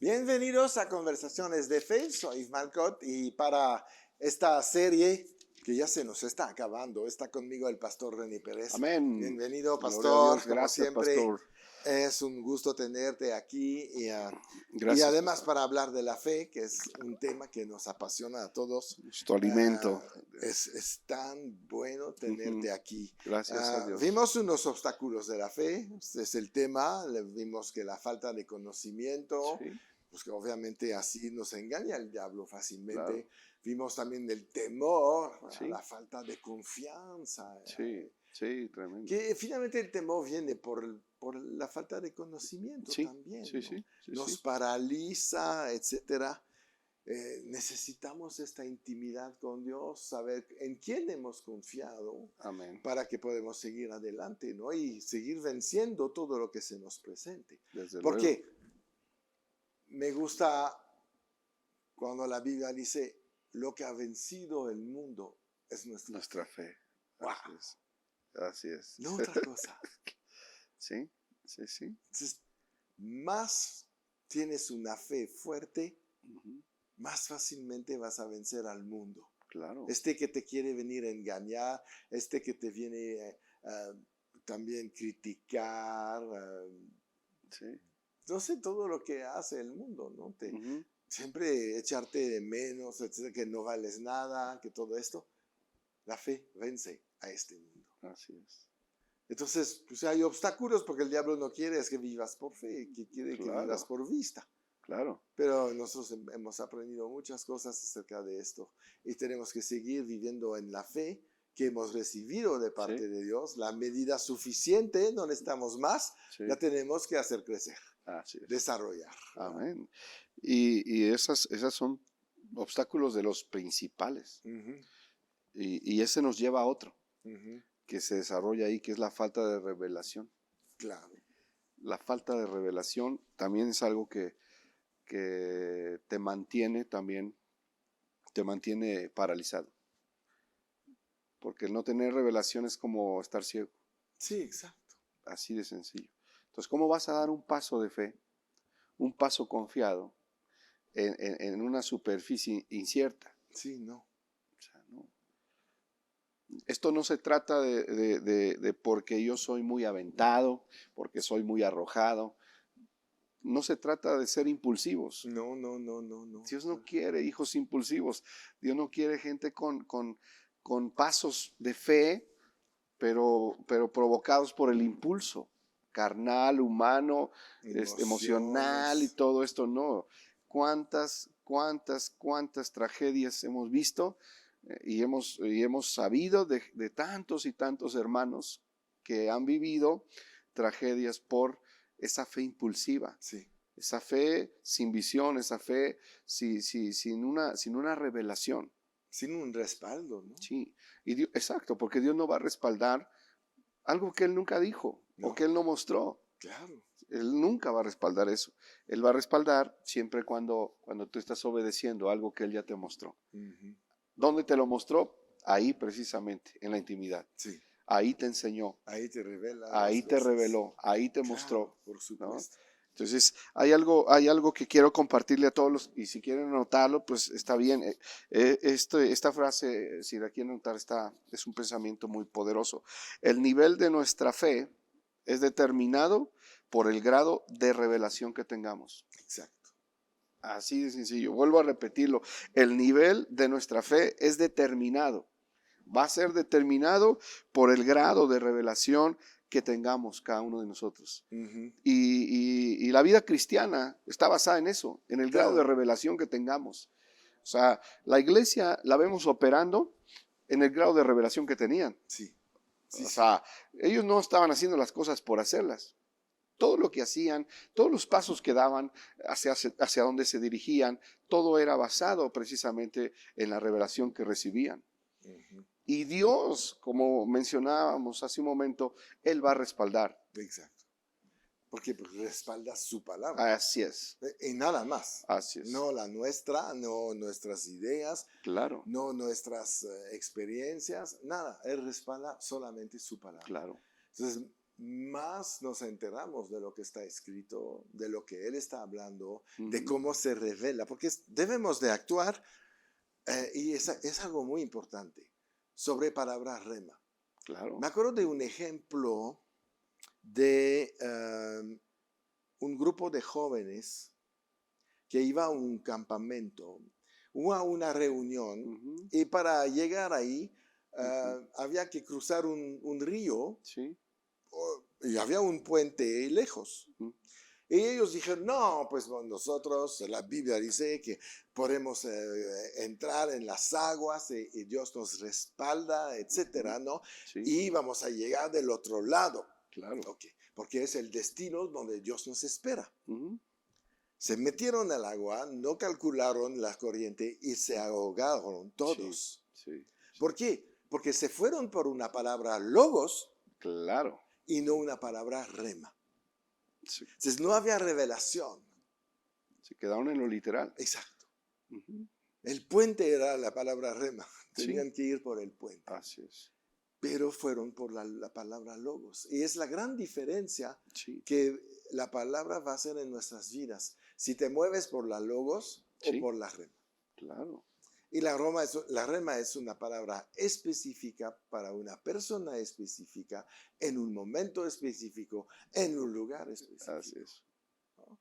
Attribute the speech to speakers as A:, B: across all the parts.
A: Bienvenidos a Conversaciones de Fe, soy Marcot y para esta serie que ya se nos está acabando, está conmigo el pastor René Pérez.
B: Amén.
A: Bienvenido,
B: Gloria a
A: pastor,
B: Dios.
A: como
B: Gracias,
A: siempre.
B: pastor.
A: Es un gusto tenerte aquí y
B: Gracias,
A: además
B: pastor.
A: para hablar de la fe, que es un tema que nos apasiona a todos.
B: Es tu alimento.
A: Es tan bueno tenerte aquí.
B: Gracias a Dios.
A: Vimos unos obstáculos de la fe, este es el tema. Vimos que la falta de conocimiento,
B: Sí,
A: pues que obviamente así nos engaña el diablo fácilmente.
B: claro.
A: Vimos también el temor,
B: Sí.
A: la falta de confianza.
B: Sí, tremendo.
A: Que finalmente el temor viene por la falta de conocimiento
B: Sí,
A: también.
B: sí,
A: ¿no?
B: sí,
A: Nos paraliza, etcétera. Necesitamos esta intimidad con Dios, saber en quién hemos confiado
B: Amén.
A: para que podamos seguir adelante, ¿no? Y seguir venciendo todo lo que se nos presente.
B: Desde
A: Porque
B: luego.
A: me gusta cuando la Biblia dice, lo que ha vencido el mundo es
B: Nuestra fe.
A: Wow.
B: Así es. Así es.
A: No otra cosa.
B: Sí.
A: Entonces, más tienes una fe fuerte,
B: Ujú.
A: más fácilmente vas a vencer al mundo.
B: Claro.
A: Que te quiere venir a engañar, que te viene también criticar,
B: Sí.
A: no sé, todo lo que hace el mundo, ¿no?
B: Ujú.
A: Siempre echarte de menos, etcétera, que no vales nada, que todo esto. La fe vence a este mundo.
B: Así es.
A: Entonces, pues hay obstáculos porque el diablo no quiere es que vivas por fe, que quiere que vivas
B: Claro.
A: por vista.
B: Claro.
A: Pero nosotros hemos aprendido muchas cosas acerca de esto y tenemos que seguir viviendo en la fe que hemos recibido de parte
B: Sí.
A: de Dios. La medida suficiente, no necesitamos más,
B: Sí.
A: la tenemos que hacer crecer,
B: Así es.
A: desarrollar. ¿verdad?
B: Amén. Y esas son obstáculos de los principales.
A: Ujú,
B: Y ese nos lleva a otro
A: ujú,
B: que se desarrolla ahí, que es la falta de revelación.
A: claro.
B: La falta de revelación también es algo que te mantiene paralizado. Porque el no tener revelación es como estar ciego,
A: Sí, exacto.
B: así de sencillo. Entonces, ¿cómo vas a dar un paso de fe, un paso confiado en una superficie incierta?
A: Sí, no.
B: O sea, no. Esto no se trata de porque yo soy muy aventado, porque soy muy arrojado. No se trata de ser impulsivos.
A: No.
B: Dios no quiere hijos impulsivos. Dios no quiere gente con pasos de fe, pero provocados por el impulso carnal, humano, emocional y todo esto. No. ¿Cuántas tragedias hemos visto y hemos sabido de tantos y tantos hermanos que han vivido tragedias por esa fe impulsiva?
A: Sí.
B: Esa fe sin visión, esa fe sin una revelación.
A: Sin un respaldo, ¿no?
B: Sí, y exacto, porque Dios no va a respaldar algo que Él nunca dijo
A: No.
B: o que Él no mostró.
A: Claro.
B: Él nunca va a respaldar eso. Él va a respaldar siempre cuando tú estás obedeciendo algo que Él ya te mostró.
A: Ujú.
B: ¿Dónde te lo mostró? Ahí precisamente, en la intimidad.
A: Sí.
B: Ahí te enseñó.
A: Ahí te revela.
B: Ahí te reveló. Ahí te
A: Claro,
B: mostró.
A: por supuesto.
B: ¿No? Entonces, hay algo que quiero compartirle a todos y si quieren anotarlo, pues está bien. Esta frase, si la quieren anotar, es un pensamiento muy poderoso. El nivel de nuestra fe es determinado por el grado de revelación que tengamos.
A: Exacto.
B: Así de sencillo. Vuelvo a repetirlo. El nivel de nuestra fe es determinado. Va a ser determinado por el grado de revelación que tengamos cada uno de nosotros.
A: Uh-huh.
B: Y la vida cristiana está basada en eso, en el grado de revelación que tengamos. O sea, la iglesia la vemos operando en el grado de revelación que tenían.
A: Sí.
B: O sea, ellos no estaban haciendo las cosas por hacerlas. Todo lo que hacían, todos los pasos que daban, hacia dónde se dirigían, todo era basado precisamente en la revelación que recibían.
A: Uh-huh.
B: Y Dios, como mencionábamos hace un momento, Él va a respaldar.
A: Exacto. Porque respalda su palabra.
B: Así es.
A: Y nada más.
B: Así es.
A: No la nuestra, no nuestras ideas.
B: Claro.
A: No nuestras experiencias, nada. Él respalda solamente su palabra.
B: Claro.
A: Entonces, más nos enteramos de lo que está escrito, de lo que Él está hablando, de
B: Ujú.
A: cómo se revela, porque debemos de actuar, y es algo muy importante, sobre palabra rema.
B: Claro.
A: Me acuerdo de un ejemplo de un grupo de jóvenes que iba a un campamento, hubo una reunión,
B: Ujú,
A: y para llegar ahí
B: ujú.
A: había que cruzar un río,
B: Sí.
A: y había un puente lejos.
B: Ujú.
A: Y ellos dijeron, no, pues nosotros, la Biblia dice que podemos entrar en las aguas, y Dios nos respalda,
B: Ujú.
A: etcétera, ¿no?
B: Sí,
A: Y vamos a llegar del otro lado,
B: claro.
A: ¿ok? Porque es el destino donde Dios nos espera.
B: Ujú.
A: Se metieron al agua, no calcularon la corriente y se ahogaron
B: Sí,
A: todos.
B: sí, sí.
A: ¿Por qué? Porque se fueron por una palabra logos
B: Claro.
A: y no una palabra rema.
B: Sí.
A: Entonces no había revelación.
B: Se quedaron en lo literal.
A: Exacto.
B: Ujú.
A: El puente era la palabra rema.
B: Sí,
A: Tenían que ir por el puente.
B: así es.
A: Pero fueron por la palabra logos. Y es la gran diferencia
B: Sí,
A: que la palabra va a hacer en nuestras vidas. Si te mueves por la logos o
B: sí,
A: por la rema.
B: claro.
A: Y la rema es una palabra específica para una persona específica, en un momento específico, en un lugar
B: Así
A: específico.
B: es.
A: ¿No?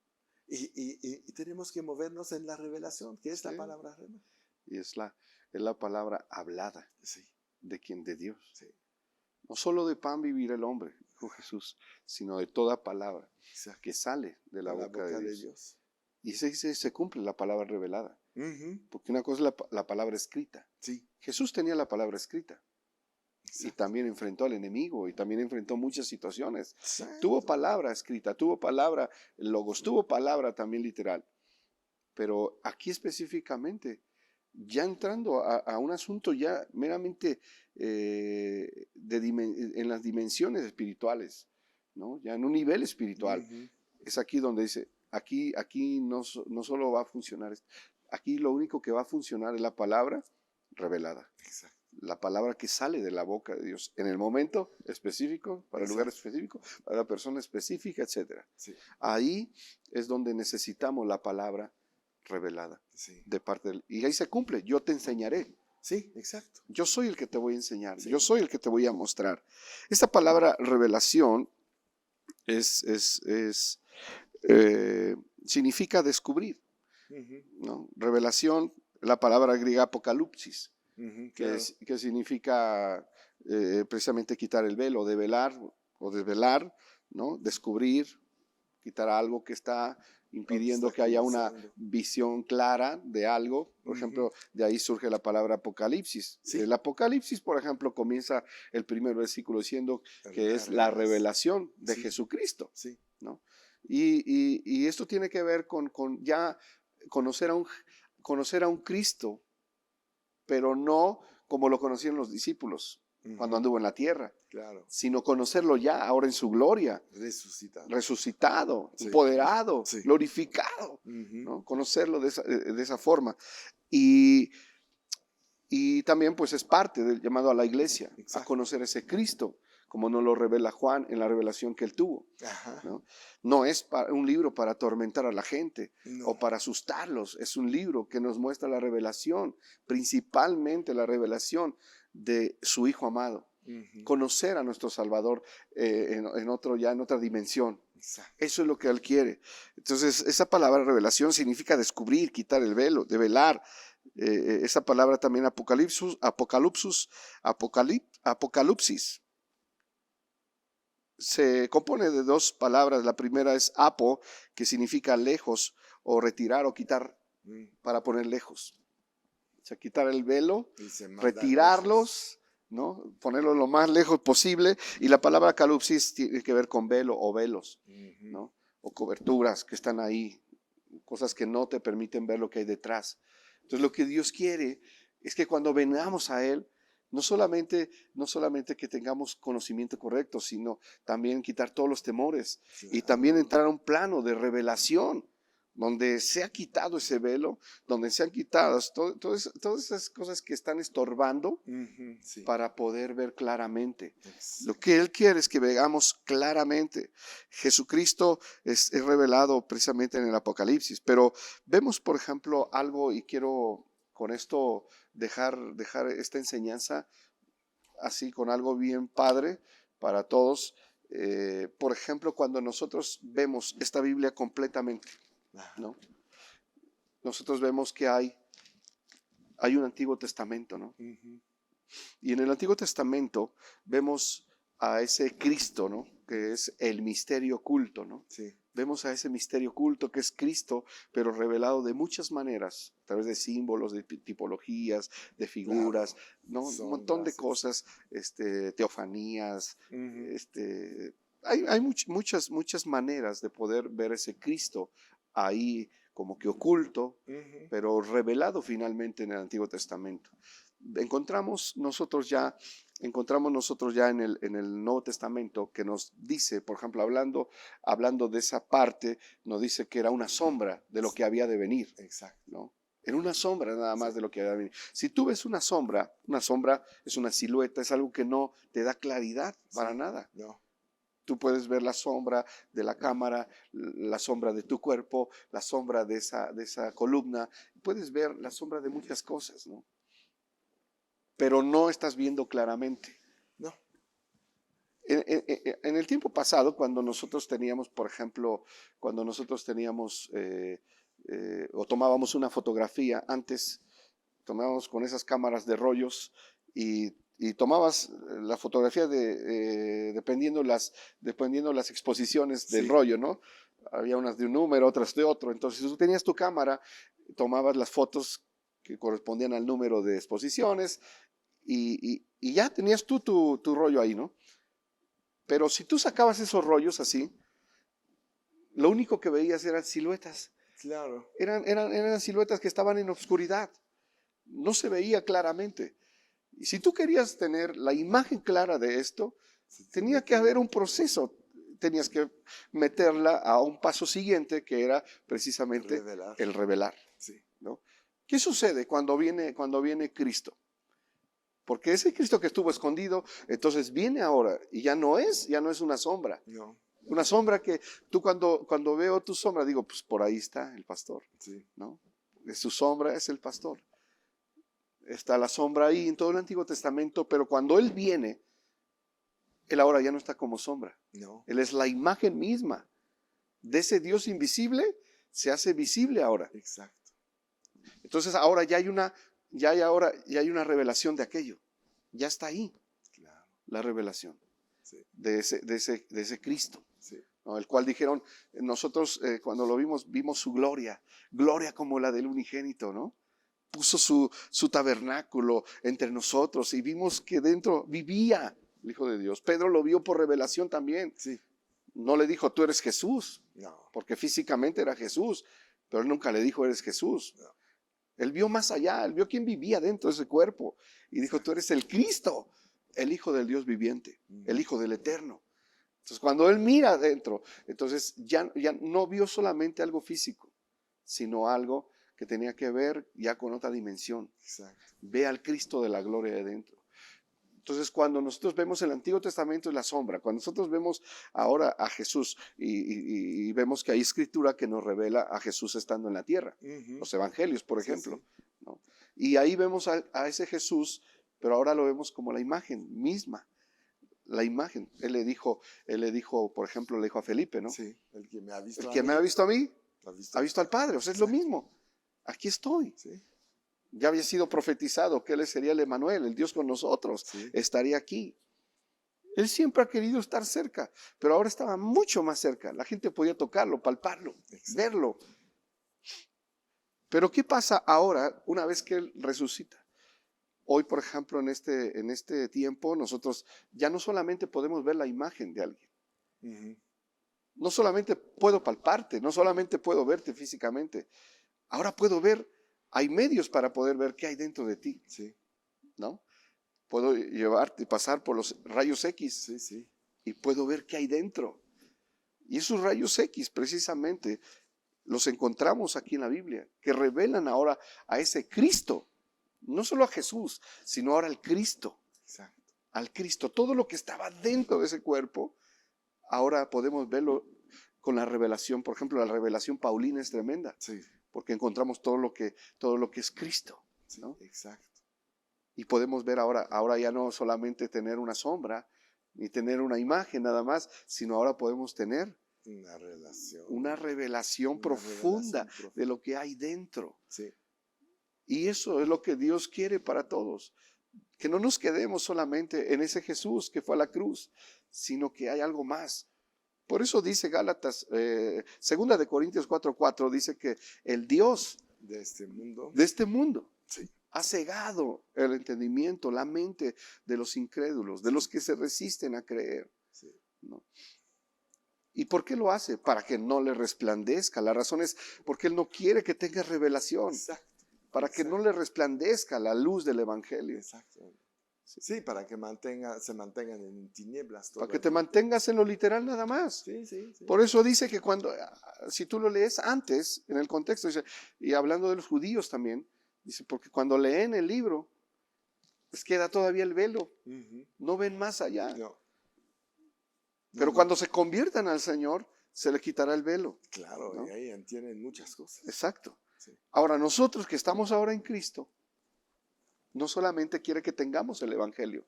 A: Y tenemos que movernos en la revelación, que es la
B: Sí.
A: palabra rema.
B: Y es la palabra hablada
A: Sí,
B: de quien, de Dios.
A: sí,
B: No solo de pan vivirá el hombre, dijo Jesús, sino de toda palabra
A: exacto.
B: que sale de la
A: De la
B: boca de
A: boca de
B: Dios.
A: Dios.
B: Y se cumple la palabra revelada.
A: Ujú,
B: Porque una cosa es la palabra escrita.
A: sí,
B: Jesús tenía la palabra escrita y
A: exacto.
B: también enfrentó al enemigo y también enfrentó muchas situaciones. Tuvo
A: Exacto.
B: palabra escrita, tuvo palabra logos, tuvo palabra también literal. Pero aquí específicamente, ya entrando a un asunto ya meramente en las dimensiones espirituales, ¿no? Ya en un nivel espiritual,
A: Ujú,
B: es aquí donde dice, aquí no solo va a funcionar, aquí lo único que va a funcionar es la palabra revelada,
A: exacto.
B: la palabra que sale de la boca de Dios en el momento específico, para el lugar
A: Exacto.
B: específico, para la persona específica, etc.
A: Sí,
B: Ahí es donde necesitamos la palabra revelada
A: sí.
B: de parte de él. Y ahí se cumple, yo te enseñaré.
A: Sí, exacto.
B: Yo soy el que te voy a enseñar, yo
A: Sí.
B: soy el que te voy a mostrar. Esta palabra revelación es significa descubrir,
A: Ujú,
B: ¿no? Revelación, la palabra griega apocalipsis,
A: ujú,
B: que,
A: claro.
B: que significa precisamente quitar el velo, develar o desvelar, ¿no? Descubrir, quitar algo que está impidiendo que haya una
A: Obstaculizando.
B: visión clara de algo. Por
A: Ujú,
B: ejemplo, de ahí surge la palabra apocalipsis. El
A: sí,
B: apocalipsis, por ejemplo, comienza el primer versículo diciendo que
A: la
B: es la
A: revelación.
B: revelación de
A: Sí,
B: Jesucristo,
A: sí.
B: ¿no? Y esto tiene que ver con ya conocer a un Cristo, pero no como lo conocían los discípulos cuando
A: Ujú,
B: anduvo en la tierra,
A: claro.
B: sino conocerlo ya ahora en su gloria,
A: Resucitado.
B: resucitado,
A: Sí,
B: empoderado,
A: sí.
B: glorificado,
A: Ujú,
B: ¿no? Conocerlo de esa forma. Y, y también pues es parte del llamado a la iglesia, a
A: exacto.
B: conocer ese Cristo, como nos lo revela Juan en la revelación que él tuvo.
A: Ajá.
B: ¿No? No es un libro para atormentar a la gente
A: No.
B: o para asustarlos, es un libro que nos muestra la revelación, principalmente la revelación de su Hijo amado,
A: Ujú,
B: conocer a nuestro Salvador en otra dimensión.
A: exacto.
B: Eso es lo que Él quiere. Entonces, esa palabra revelación significa descubrir, quitar el velo, develar. Esa palabra también apocalipsis, se compone de dos palabras. La primera es apo, que significa lejos o retirar o quitar
A: Mm,
B: para poner lejos. O sea, quitar el velo,
A: y se manda lejos.
B: retirarlos, ¿no? Ponerlo lo más lejos posible. Y la palabra calupsis tiene que ver con velo o velos,
A: Ujú,
B: ¿no? O coberturas que están ahí, cosas que no te permiten ver lo que hay detrás. Entonces lo que Dios quiere es que cuando vengamos a Él, no solamente que tengamos conocimiento correcto, sino también quitar todos los temores y también
A: claro.
B: entrar a un plano de revelación, donde se ha quitado ese velo, donde se han quitado todas esas cosas que están estorbando
A: Sí.
B: para poder ver claramente.
A: Exacto.
B: Lo que Él quiere es que veamos claramente. Jesucristo es revelado precisamente en el Apocalipsis, pero vemos, por ejemplo, algo, y quiero con esto dejar esta enseñanza así con algo bien padre para todos. Por ejemplo, cuando nosotros vemos esta Biblia completamente,
A: Ajá.
B: ¿no? Nosotros vemos que hay un Antiguo Testamento, ¿no?
A: Ujú.
B: Y en el Antiguo Testamento vemos a ese Cristo, ¿no? Que es el misterio oculto, ¿no?
A: Sí.
B: Vemos a ese misterio oculto que es Cristo, pero revelado de muchas maneras, a través de símbolos, de tipologías, de figuras,
A: Claro.
B: ¿no? Un
A: Sombras,
B: montón de cosas, teofanías,
A: Ujú.
B: hay muchas maneras de poder ver ese Cristo ahí como que oculto,
A: Ujú.
B: pero revelado finalmente en el Antiguo Testamento. Encontramos nosotros ya en el Nuevo Testamento que nos dice, por ejemplo, hablando de esa parte, nos dice que era una sombra de lo que había de venir,
A: Exacto.
B: ¿no? Era una sombra nada más
A: Sí.
B: de lo que había de venir. Si tú ves una sombra es una silueta, es algo que no te da claridad para
A: Sí.
B: nada.
A: No.
B: Tú puedes ver la sombra de la cámara, la sombra de tu cuerpo, la sombra de esa columna. Puedes ver la sombra de muchas cosas, ¿no? Pero no estás viendo claramente.
A: No.
B: En el tiempo pasado, cuando nosotros teníamos, por ejemplo, o tomábamos una fotografía antes, tomábamos con esas cámaras de rollos y tomabas la fotografía dependiendo las exposiciones del
A: Sí.
B: rollo, ¿no? Había unas de un número, otras de otro. Entonces, si tú tenías tu cámara, tomabas las fotos que correspondían al número de exposiciones y ya tenías tú tu rollo ahí, ¿no? Pero si tú sacabas esos rollos así, lo único que veías eran siluetas.
A: Claro.
B: Eran siluetas que estaban en oscuridad. No se veía claramente. Y si tú querías tener la imagen clara de esto,
A: Sí,
B: tenía que haber un proceso. Tenías que meterla a un paso siguiente, que era precisamente
A: revelar.
B: el revelar,
A: Sí.
B: ¿no? ¿Qué sucede cuando viene Cristo? Porque ese Cristo que estuvo escondido, entonces viene ahora y ya no es una sombra.
A: No.
B: Una sombra que tú cuando veo tu sombra digo, pues por ahí está el pastor,
A: Sí.
B: ¿no? Su sombra es el pastor. Está la sombra ahí en todo el Antiguo Testamento, pero cuando Él viene, Él ahora ya no está como sombra.
A: No.
B: Él es la imagen misma de ese Dios invisible, se hace visible ahora.
A: Exacto.
B: Entonces ahora ya hay una revelación de aquello. Ya está ahí
A: Claro.
B: la revelación
A: Sí.
B: de ese Cristo,
A: Sí.
B: ¿no? El cual dijeron, nosotros cuando lo vimos su gloria como la del unigénito, ¿no? Puso su tabernáculo entre nosotros y vimos que dentro vivía el Hijo de Dios. Pedro lo vio por revelación también.
A: Sí.
B: No le dijo, tú eres Jesús,
A: No.
B: porque físicamente era Jesús, pero él nunca le dijo, eres Jesús.
A: No.
B: Él vio más allá, él vio quién vivía dentro de ese cuerpo y dijo, tú eres el Cristo, el Hijo del Dios viviente, el Hijo del Eterno. Entonces, cuando él mira adentro, entonces ya no vio solamente algo físico, sino algo que tenía que ver ya con otra dimensión.
A: Exacto.
B: Ve al Cristo de la gloria de dentro. Entonces, cuando nosotros vemos el Antiguo Testamento es la sombra, cuando nosotros vemos ahora a Jesús y vemos que hay escritura que nos revela a Jesús estando en la tierra,
A: Ujú.
B: los evangelios, por
A: Sí,
B: ejemplo,
A: sí.
B: ¿no? Y ahí vemos a ese Jesús, pero ahora lo vemos como la imagen misma. La imagen. Él le dijo, por ejemplo, le dijo a Felipe, ¿no?
A: Sí. El que me ha visto
B: El
A: a
B: que
A: mí,
B: me ha visto a mí,
A: ha
B: ha visto al Padre. O sea, es lo mismo. Aquí estoy.
A: Sí.
B: Ya había sido profetizado que Él sería el Emanuel, el Dios con nosotros.
A: Sí.
B: Estaría aquí. Él siempre ha querido estar cerca, pero ahora estaba mucho más cerca. La gente podía tocarlo, palparlo,
A: Exacto.
B: verlo. Pero ¿qué pasa ahora una vez que Él resucita? Hoy, por ejemplo, en este tiempo, nosotros ya no solamente podemos ver la imagen de alguien,
A: Ujú.
B: no solamente puedo palparte, no solamente puedo verte físicamente, ahora puedo ver, hay medios para poder ver qué hay dentro de ti,
A: Sí.
B: ¿no? Puedo llevarte, pasar por los rayos X
A: Sí, sí.
B: y puedo ver qué hay dentro. Y esos rayos X precisamente los encontramos aquí en la Biblia, que revelan ahora a ese Cristo, no solo a Jesús, sino ahora al Cristo,
A: Exacto.
B: al Cristo. Todo lo que estaba dentro de ese cuerpo, ahora podemos verlo con la revelación. Por ejemplo, la revelación paulina es tremenda,
A: Sí,
B: porque encontramos todo lo que es Cristo,
A: sí,
B: ¿no?
A: exacto.
B: Y podemos ver ahora ya no solamente tener una sombra, ni tener una imagen nada más, sino ahora podemos tener
A: Una relación.
B: una revelación profunda de lo que hay dentro.
A: Sí,
B: Y eso es lo que Dios quiere para todos. Que no nos quedemos solamente en ese Jesús que fue a la cruz, sino que hay algo más. Por eso dice Gálatas, 2 de Corintios 4:4, dice que el Dios
A: de este mundo.
B: de este mundo
A: Sí,
B: ha cegado el entendimiento, la mente de los incrédulos, de los que se resisten a creer,
A: sí.
B: ¿no? ¿Y por qué lo hace? Para que no le resplandezca. La razón es porque Él no quiere que tenga revelación,
A: Exacto.
B: para que no le resplandezca la luz del Evangelio,
A: Exacto. Sí, para que se mantengan en tinieblas.
B: para que te mantengas en lo literal nada más.
A: Sí, sí, sí.
B: Por eso dice que si tú lo lees antes, en el contexto, dice, y hablando de los judíos también, dice, porque cuando leen el libro, les queda todavía el velo,
A: Ujú.
B: no ven más allá.
A: No.
B: Pero
A: No,
B: cuando se conviertan al Señor, se le quitará el velo.
A: claro,
B: ¿no?
A: y ahí entienden muchas cosas.
B: Exacto.
A: Sí.
B: Ahora, nosotros que estamos ahora en Cristo, no solamente quiere que tengamos el Evangelio,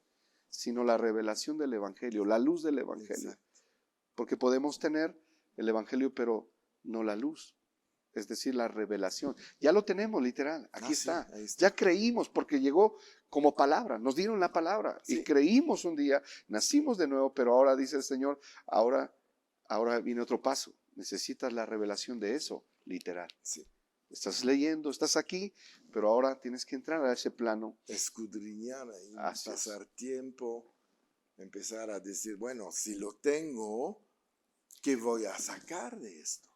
B: sino la revelación del Evangelio, la luz del Evangelio.
A: Exacto.
B: Porque podemos tener el Evangelio, pero no la luz. Es decir, la revelación. Ya lo tenemos, literal. Aquí
A: Sí,
B: está.
A: ahí está.
B: Ya creímos porque llegó como palabra. Nos dieron la palabra.
A: Sí.
B: Y creímos un día, nacimos de nuevo, pero ahora dice el Señor, ahora viene otro paso. Necesitas la revelación de eso, literal.
A: Sí.
B: Estás leyendo, estás aquí, pero ahora tienes que entrar a ese plano.
A: Escudriñar ahí,
B: Así es.
A: pasar tiempo, empezar a decir, bueno, si lo tengo, ¿qué voy a sacar de esto?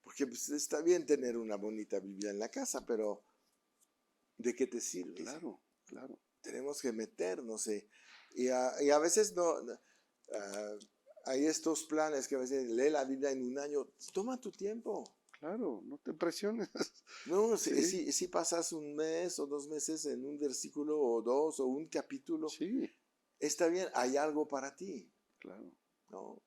A: Porque pues, está bien tener una bonita Biblia en la casa, pero ¿de qué te sirve?
B: Claro, claro.
A: Tenemos que meternos. Y a veces hay estos planes que a veces lee la Biblia en un año. Toma tu tiempo.
B: Claro, no te presiones.
A: No,
B: Sí.
A: si pasas un mes o 2 meses en un versículo o dos o un capítulo,
B: Sí,
A: está bien, hay algo para ti.
B: claro.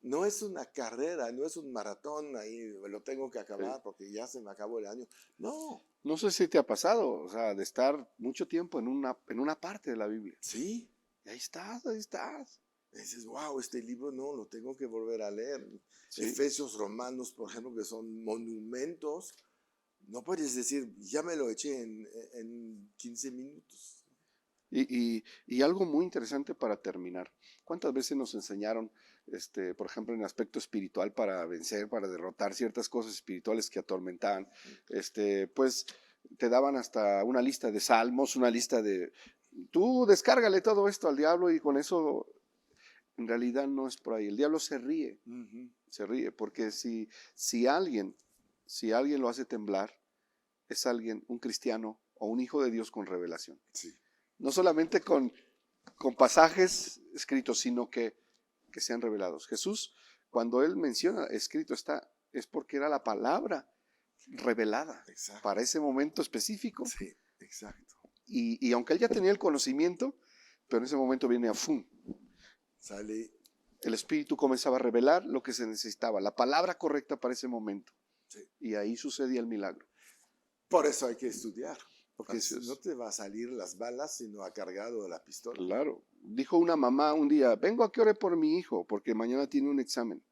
A: No es una carrera, no es un maratón, ahí lo tengo que acabar porque ya se me acabó el año. No,
B: No sé si te ha pasado, o sea, de estar mucho tiempo en una parte de la Biblia.
A: sí.
B: Y ahí estás, ahí estás.
A: Y dices, wow, este libro no, lo tengo que volver a leer.
B: Sí.
A: Efesios, Romanos, por ejemplo, que son monumentos. No puedes decir, ya me lo eché en 15 minutos.
B: Y algo muy interesante para terminar. ¿Cuántas veces nos enseñaron, por ejemplo, en aspecto espiritual para vencer, para derrotar ciertas cosas espirituales que atormentaban? Pues te daban hasta una lista de salmos, una lista de... Tú descárgale todo esto al diablo y con eso en realidad no es por ahí. El diablo se ríe porque si alguien lo hace temblar, es alguien, un cristiano o un hijo de Dios con revelación.
A: Sí.
B: No solamente con pasajes escritos, sino que sean revelados. Jesús, cuando él menciona escrito está, es porque era la palabra revelada
A: Exacto.
B: para ese momento específico.
A: Sí, exacto.
B: Y aunque él ya tenía el conocimiento, pero en ese momento viene a ¡fum!
A: Sale.
B: El Espíritu comenzaba a revelar lo que se necesitaba, la palabra correcta para ese momento.
A: Sí.
B: Y ahí sucedía el milagro.
A: Por eso hay que estudiar. Porque
B: Así es.
A: no te va a salir las balas, sino ha cargado la pistola.
B: Claro. Dijo una mamá un día, vengo a que ore por mi hijo, porque mañana tiene un examen.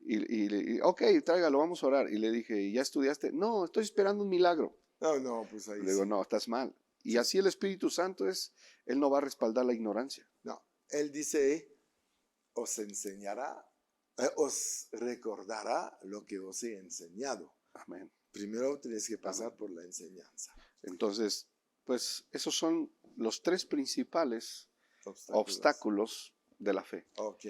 B: Y ok, tráigalo, vamos a orar. Y le dije, ¿y ya estudiaste? No, estoy esperando un milagro.
A: No, pues ahí
B: Le digo,
A: sí.
B: no, estás mal. Y
A: Sí.
B: así el Espíritu Santo Él no va a respaldar la ignorancia.
A: No, él dice, os enseñará, os recordará lo que os he enseñado.
B: Amén.
A: Primero tienes que pasar por la enseñanza.
B: Entonces, pues esos son los 3 principales obstáculos de la fe.
A: Ok.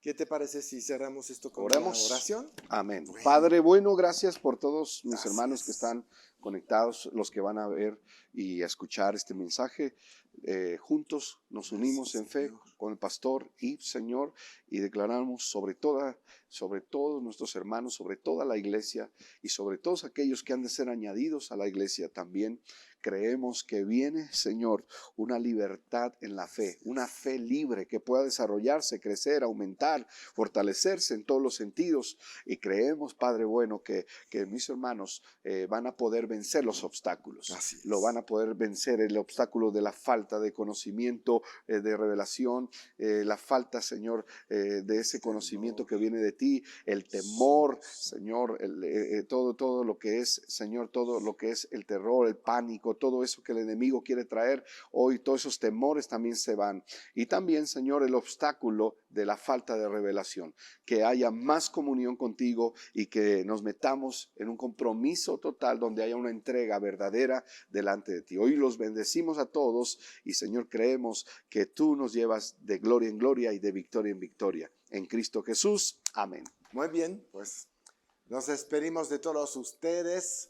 A: ¿Qué te parece si cerramos esto con
B: Oremos.
A: una oración?
B: Amén.
A: Bueno.
B: Padre bueno, gracias por todos mis
A: Gracias.
B: hermanos que están conectados, los que van a ver y a escuchar este mensaje. Juntos nos unimos en fe
A: Señor.
B: con el pastor y Señor y declaramos sobre todos nuestros hermanos, sobre toda la iglesia y sobre todos aquellos que han de ser añadidos a la iglesia también. Creemos que viene, Señor, una libertad en la fe, una fe libre que pueda desarrollarse, crecer, aumentar, fortalecerse en todos los sentidos. Y creemos, Padre bueno, que mis hermanos van a poder vencer los obstáculos.
A: Así es.
B: Lo van a poder vencer el obstáculo de la falta de conocimiento, de revelación, la falta, Señor, de ese conocimiento que viene de ti, el temor, Señor, todo lo que es, Señor, todo lo que es el terror, el pánico, todo eso que el enemigo quiere traer. Hoy todos esos temores también se van. Y también, Señor, el obstáculo de la falta de revelación, que haya más comunión contigo y que nos metamos en un compromiso total donde haya una entrega verdadera delante de ti. Hoy los bendecimos a todos y, Señor, creemos que tú nos llevas de gloria en gloria y de victoria en victoria. En Cristo Jesús. Amén.
A: Muy bien, pues nos despedimos de todos ustedes.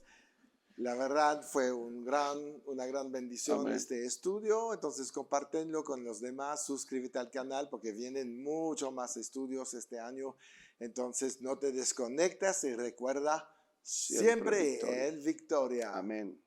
A: La verdad fue una gran bendición
B: Amén.
A: este estudio, entonces compártenlo con los demás, suscríbete al canal porque vienen mucho más estudios este año, entonces no te desconectas y recuerda siempre
B: victoria.
A: el victoria.
B: Amén.